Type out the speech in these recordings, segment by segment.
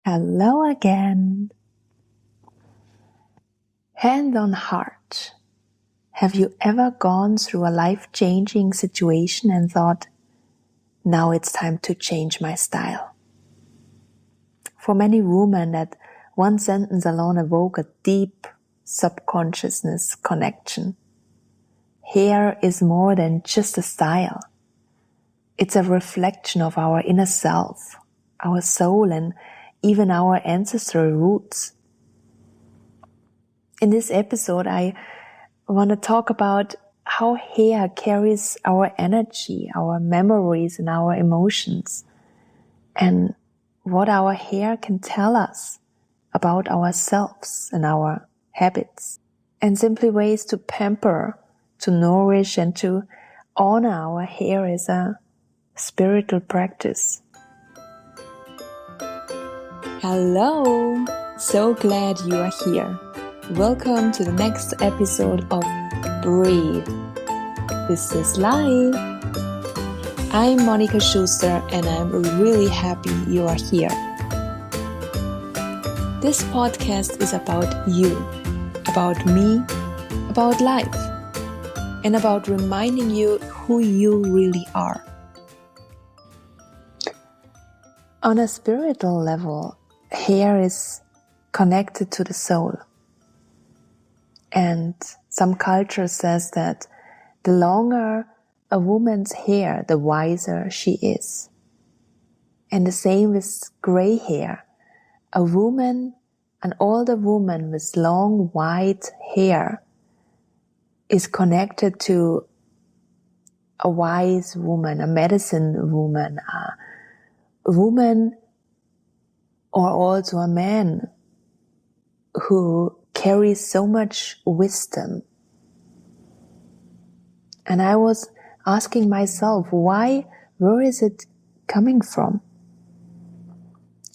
Hello again. Hand on heart. Have you ever gone through a life-changing situation and thought, now it's time to change my style? For many women, that one sentence alone awoke a deep subconsciousness connection. Hair is more than just a style. It's a reflection of our inner self, our soul, and even our ancestral roots. In this episode, I want to talk about how hair carries our energy, our memories, and our emotions, and what our hair can tell us about ourselves and our habits, and simply ways to pamper, to nourish, and to honor our hair as a spiritual practice. Hello! So glad you are here. Welcome to the next episode of Breathe. This is live. I'm Monica Schuster and I'm really happy you are here. This podcast is about you, about me, about life, and about reminding you who you really are. On a spiritual level, hair is connected to the soul. And some culture says that the longer a woman's hair, the wiser she is. And the same with gray hair. An older woman with long white hair is connected to a wise woman, a medicine woman, a woman or also a man who carries so much wisdom. And I was asking myself, where is it coming from?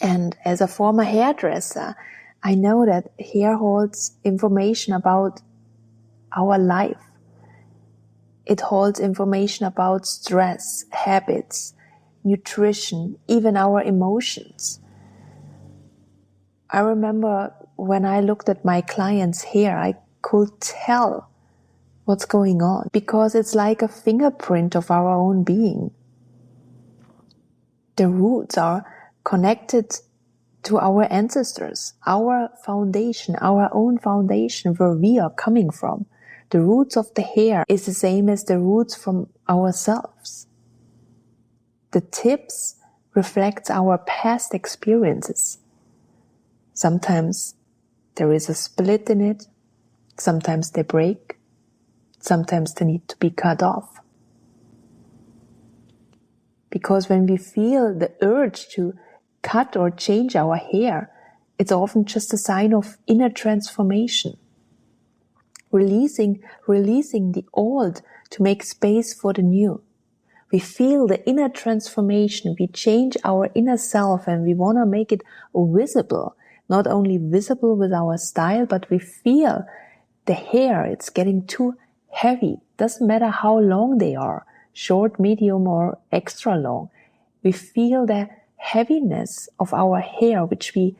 And as a former hairdresser, I know that hair holds information about our life. It holds information about stress, habits, nutrition, even our emotions. I remember when I looked at my client's hair, I could tell what's going on because it's like a fingerprint of our own being. The roots are connected to our ancestors, our foundation, our own foundation where we are coming from. The roots of the hair is the same as the roots from ourselves. The tips reflect our past experiences. Sometimes there is a split in it. Sometimes they break. Sometimes they need to be cut off. Because when we feel the urge to cut or change our hair, it's often just a sign of inner transformation. Releasing the old to make space for the new. We feel the inner transformation. We change our inner self and we want to make it visible. Not only visible with our style, but we feel the hair, it's getting too heavy. Doesn't matter how long they are, short, medium, or extra long. We feel the heaviness of our hair, which we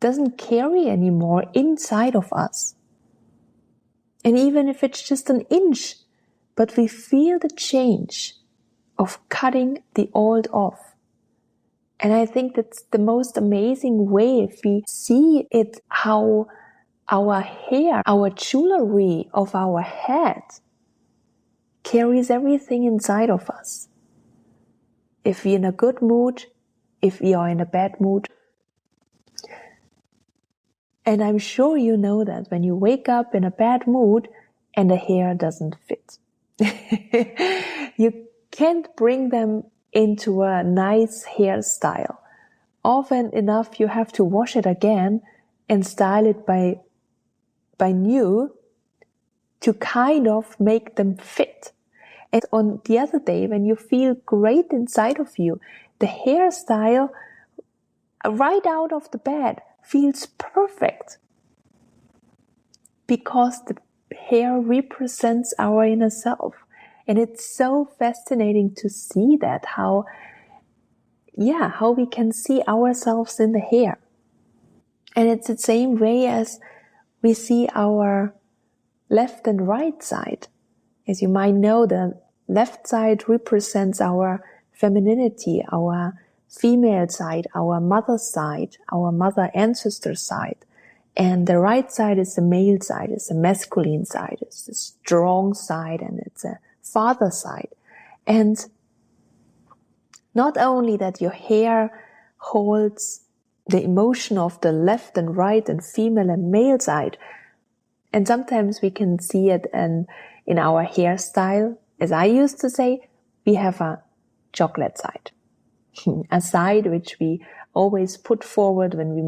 doesn't carry anymore inside of us. And even if it's just an inch, but we feel the change of cutting the old off. And I think that's the most amazing way if we see it, how our hair, our jewelry of our head carries everything inside of us. If we're in a good mood, if we are in a bad mood. And I'm sure you know that when you wake up in a bad mood and the hair doesn't fit. You can't bring them into a nice hairstyle. Often enough you have to wash it again and style it by new to kind of make them fit. And on the other day, when you feel great inside of you, the hairstyle right out of the bed feels perfect because the hair represents our inner self. And it's so fascinating to see that, how how we can see ourselves in the hair. And it's the same way as we see our left and right side. As you might know, the left side represents our femininity, our female side, our mother side, our mother ancestor side. And the right side is the male side, it's the masculine side, it's the strong side, and it's a father side. And not only that your hair holds the emotion of the left and right and female and male side, and sometimes we can see it in our hairstyle. As I used to say, we have a chocolate side. A side which we always put forward when we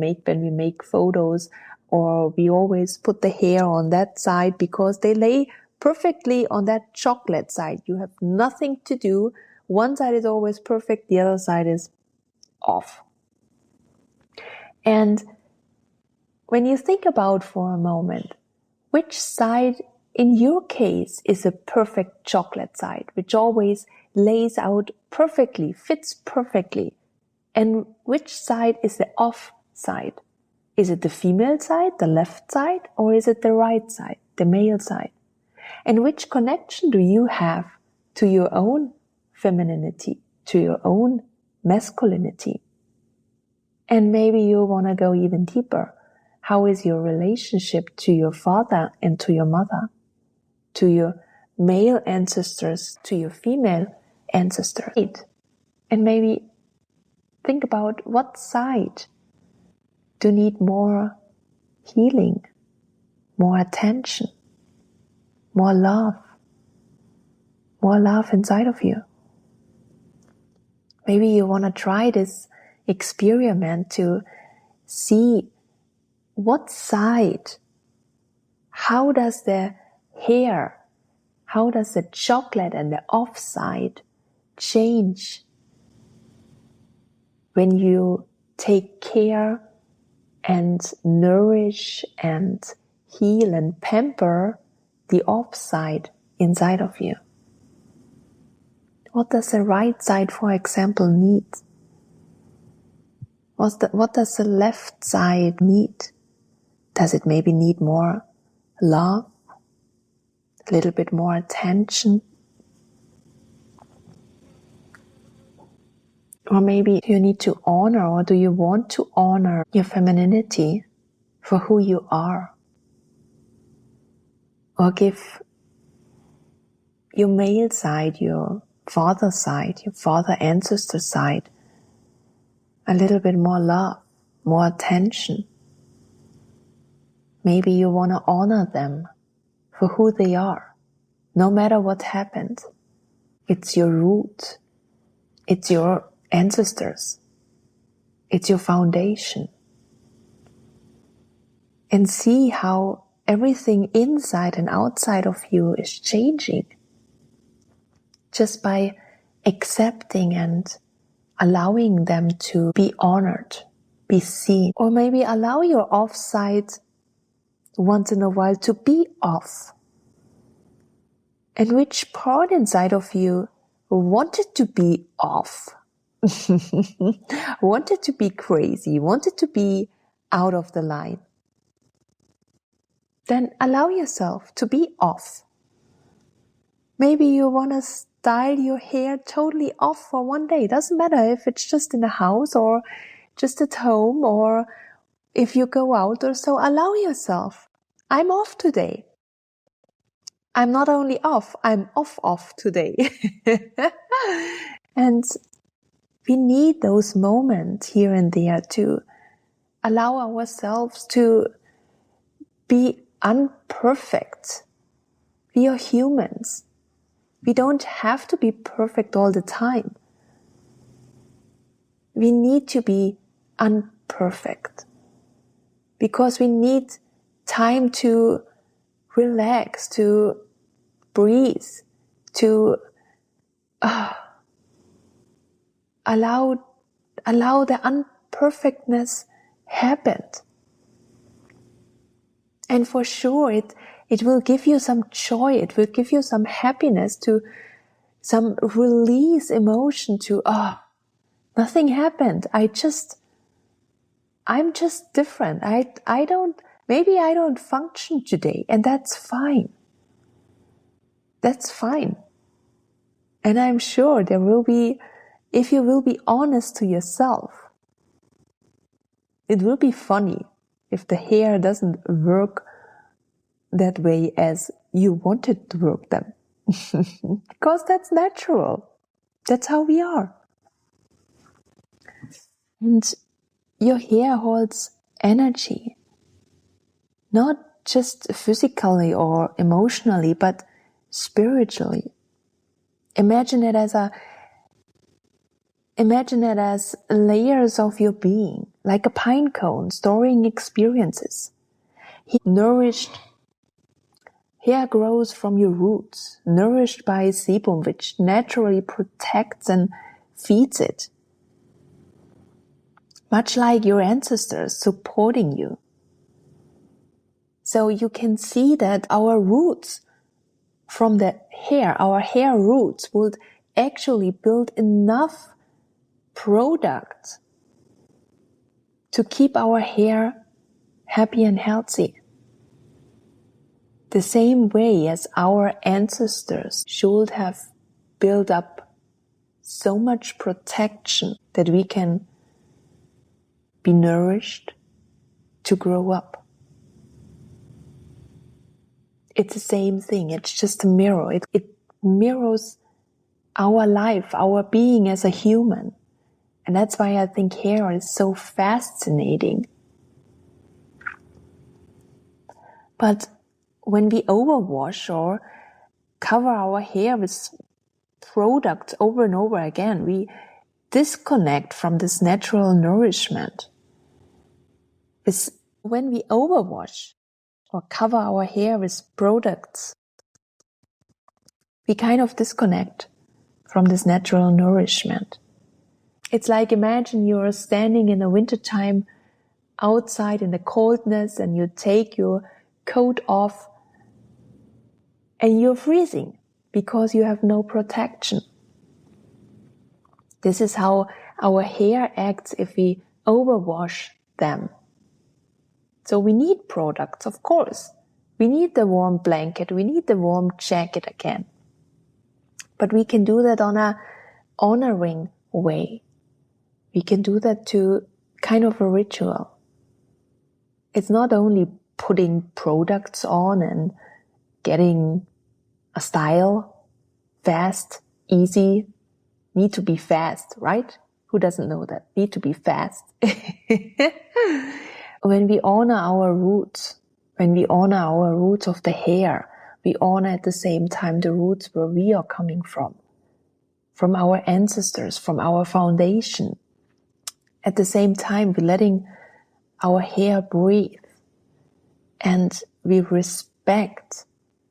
make photos, or we always put the hair on that side because they lay perfectly on that chocolate side. You have nothing to do. One side is always perfect, the other side is off. And when you think about for a moment, which side in your case is a perfect chocolate side, which always lays out perfectly, fits perfectly, and which side is the off side? Is it the female side, the left side, or is it the right side, the male side? And which connection do you have to your own femininity, to your own masculinity? And maybe you want to go even deeper. How is your relationship to your father and to your mother, to your male ancestors, to your female ancestors? And maybe think about what side do need more healing, more attention, more love inside of you. Maybe you want to try this experiment to see what side, how does the hair, how does the chocolate and the off side change when you take care and nourish and heal and pamper the off side inside of you. What does the right side, for example, need? What does the left side need? Does it maybe need more love? A little bit more attention? Or maybe you need to honor, or do you want to honor your femininity for who you are? Or give your male side, your father side, your father ancestor side, a little bit more love, more attention. Maybe you want to honor them for who they are, no matter what happened. It's your root. It's your ancestors. It's your foundation. And see how everything inside and outside of you is changing just by accepting and allowing them to be honored, be seen. Or maybe allow your off side once in a while to be off. And which part inside of you wanted to be off? Wanted to be crazy, wanted to be out of the line? Then allow yourself to be off. Maybe you want to style your hair totally off for one day. Doesn't matter if it's just in the house or just at home or if you go out or so. Allow yourself. I'm off today. I'm not only off, I'm off today. And we need those moments here and there to allow ourselves to be imperfect. We are humans. We don't have to be perfect all the time. We need to be imperfect because we need time to relax, to breathe, to allow the imperfectness happen. And for sure, it will give you some joy, it will give you some happiness, to some release emotion to, Nothing happened. I'm just different. Maybe I don't function today, and that's fine. That's fine. And I'm sure if you will be honest to yourself, it will be funny if the hair doesn't work that way as you wanted to work them. Because that's natural. That's how we are. And your hair holds energy. Not just physically or emotionally, but spiritually. Imagine it as layers of your being, like a pine cone storing experiences. Hair grows from your roots, nourished by sebum, which naturally protects and feeds it. Much like your ancestors supporting you. So you can see that our roots from the hair, our hair roots would actually build enough product to keep our hair happy and healthy. The same way as our ancestors should have built up so much protection that we can be nourished to grow up. It's the same thing. It's just a mirror. It mirrors our life, our being as a human. And that's why I think hair is so fascinating. But when we overwash or cover our hair with products over and over again, we disconnect from this natural nourishment. When we overwash or cover our hair with products, we kind of disconnect from this natural nourishment. It's like, imagine you're standing in the wintertime outside in the coldness and you take your coat off and you're freezing because you have no protection. This is how our hair acts if we overwash them. So we need products, of course. We need the warm blanket, we need the warm jacket again. But we can do that on a honoring way. We can do that to kind of a ritual. It's not only putting products on and getting a style, fast, easy, need to be fast, right? Who doesn't know that? Need to be fast. When we honor our roots, of the hair, we honor at the same time the roots where we are coming from our ancestors, from our foundation. At the same time, we're letting our hair breathe and we respect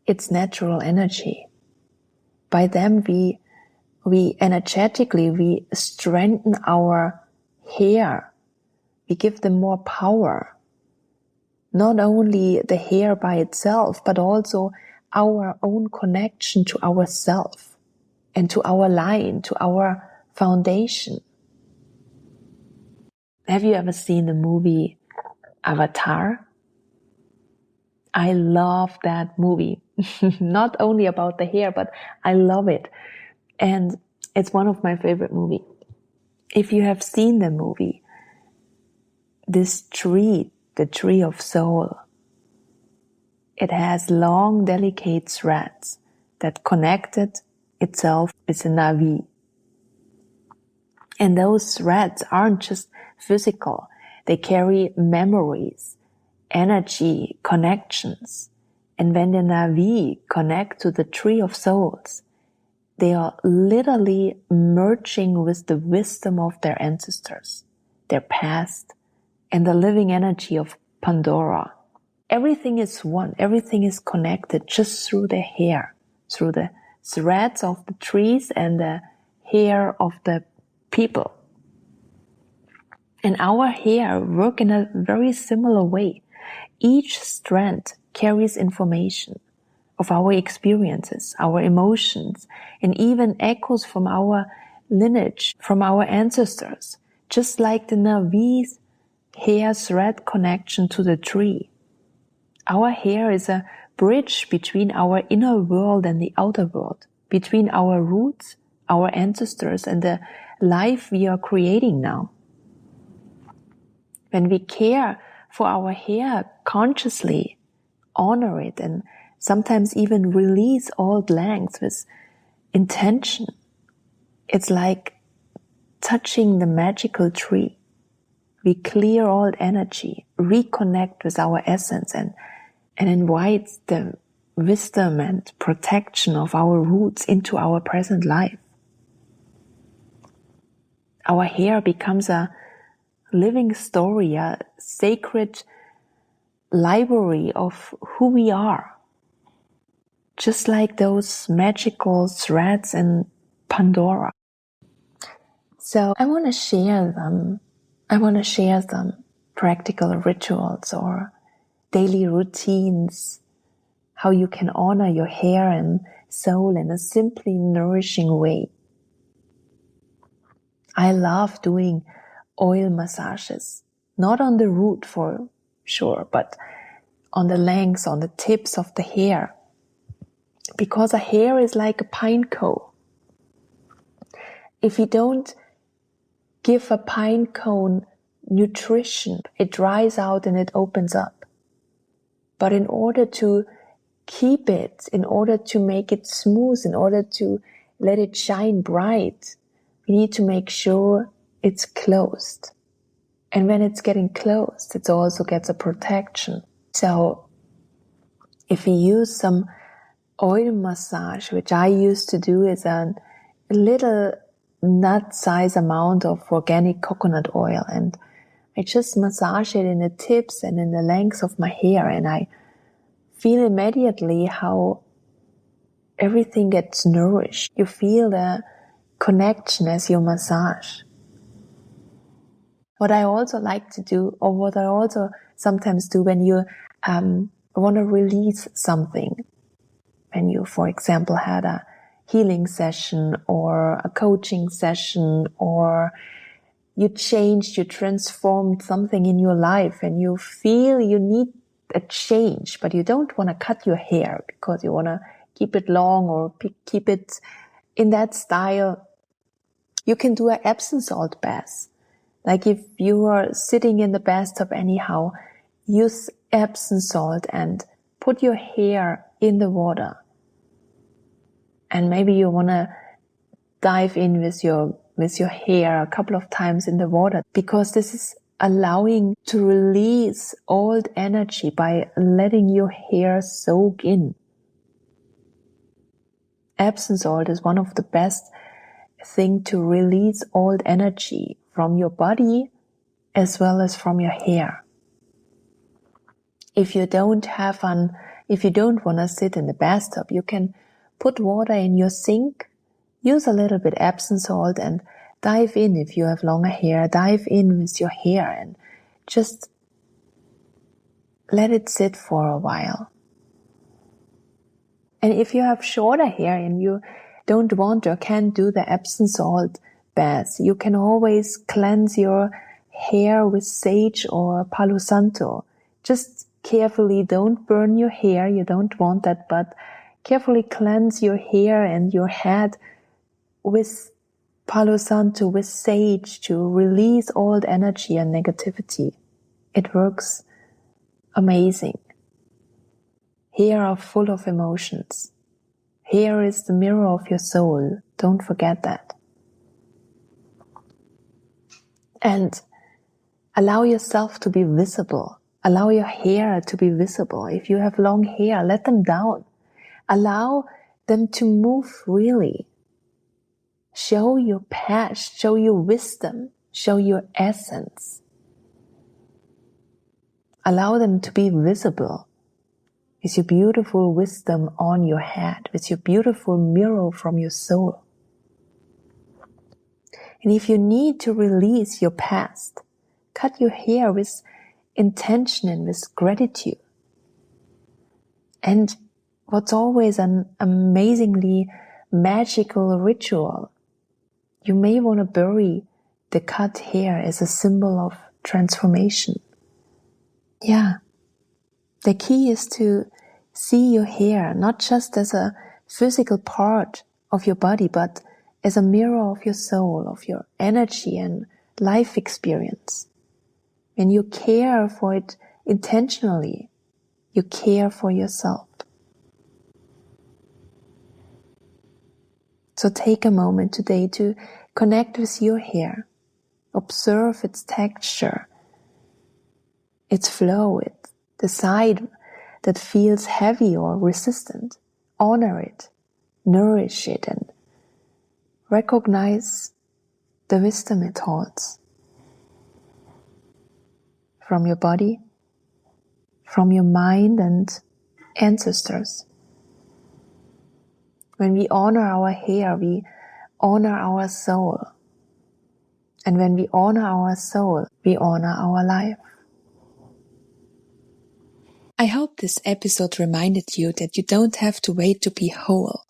its natural energy. By them, we energetically, we strengthen our hair. We give them more power. Not only the hair by itself, but also our own connection to ourself and to our line, to our foundation. Have you ever seen the movie Avatar? I love that movie. Not only about the hair, but I love it. And it's one of my favorite movies. If you have seen the movie, this tree, the tree of soul, it has long, delicate threads that connected itself with a Navi. And those threads aren't just physical. They carry memories, energy, connections. And when the Navi connect to the tree of souls, they are literally merging with the wisdom of their ancestors, their past, and the living energy of Pandora. Everything is one. Everything is connected just through the hair, through the threads of the trees and the hair of the people. And our hair work in a very similar way. Each strand carries information of our experiences, our emotions, and even echoes from our lineage from our ancestors, just like the Navi's hair thread connection to the tree. Our hair is a bridge between our inner world and the outer world, between our roots, our ancestors, and the life we are creating now. When we care for our hair consciously, honor it, and sometimes even release old lengths with intention, it's like touching the magical tree. We clear old energy, reconnect with our essence, and invite the wisdom and protection of our roots into our present life. Our hair becomes a living story, a sacred library of who we are. Just like those magical threads in Pandora. So I want to share some practical rituals or daily routines, how you can honor your hair and soul in a simply nourishing way. I love doing oil massages, not on the root for sure, but on the lengths, on the tips of the hair. Because a hair is like a pine cone. If you don't give a pine cone nutrition, it dries out and it opens up. But in order to keep it, in order to make it smooth, in order to let it shine bright, we need to make sure it's closed. And when it's getting closed, it also gets a protection. So if we use some oil massage, which I used to do, is a little nut-size amount of organic coconut oil, and I just massage it in the tips and in the lengths of my hair, and I feel immediately how everything gets nourished. You feel the connection as you massage. What I also like to do, or what I also sometimes do when you want to release something, when you, for example, had a healing session or a coaching session, or you changed, you transformed something in your life and you feel you need a change, but you don't want to cut your hair because you want to keep it long or keep it in that style, you can do an Epsom salt bath. Like if you are sitting in the bathtub anyhow, use Epsom salt and put your hair in the water. And maybe you want to dive in with your hair a couple of times in the water, because this is allowing to release old energy by letting your hair soak in. Epsom salt is one of the best thing to release old energy from your body as well as from your hair. If you don't want to sit in the bathtub, you can put water in your sink, use a little bit Epsom salt and dive in. If you have longer hair, dive in with your hair and just let it sit for a while. And if you have shorter hair and you don't want or can't do the Epsom salt bath, you can always cleanse your hair with sage or Palo Santo. Just carefully, don't burn your hair, you don't want that, but carefully cleanse your hair and your head with Palo Santo, with sage, to release old energy and negativity. It works amazing. Hair are full of emotions. Hair is the mirror of your soul. Don't forget that. And allow yourself to be visible. Allow your hair to be visible. If you have long hair, let them down. Allow them to move freely. Show your past, show your wisdom, show your essence. Allow them to be visible with your beautiful wisdom on your head, with your beautiful mirror from your soul. And if you need to release your past, cut your hair with intention and with gratitude. And what's always an amazingly magical ritual You may want to bury the cut hair as a symbol of transformation. Yeah. The key is to see your hair not just as a physical part of your body, but as a mirror of your soul, of your energy and life experience. When you care for it intentionally, you care for yourself. So take a moment today to connect with your hair. Observe its texture, its flow, the side that feels heavy or resistant. Honor it, nourish it, and recognize the wisdom it holds. From your body, from your mind and ancestors. When we honor our hair, we honor our soul. And when we honor our soul, we honor our life. I hope this episode reminded you that you don't have to wait to be whole.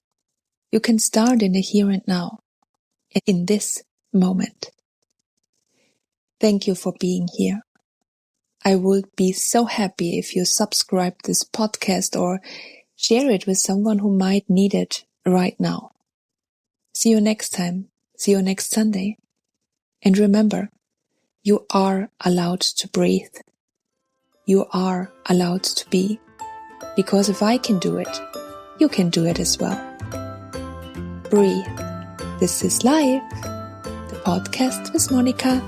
You can start in the here and now, in this moment. Thank you for being here. I would be so happy if you subscribe this podcast or share it with someone who might need it right now. See you next time. See you next Sunday. And remember, you are allowed to breathe. You are allowed to be. Because if I can do it, you can do it as well. Breathe. This is Life, the podcast with Monica.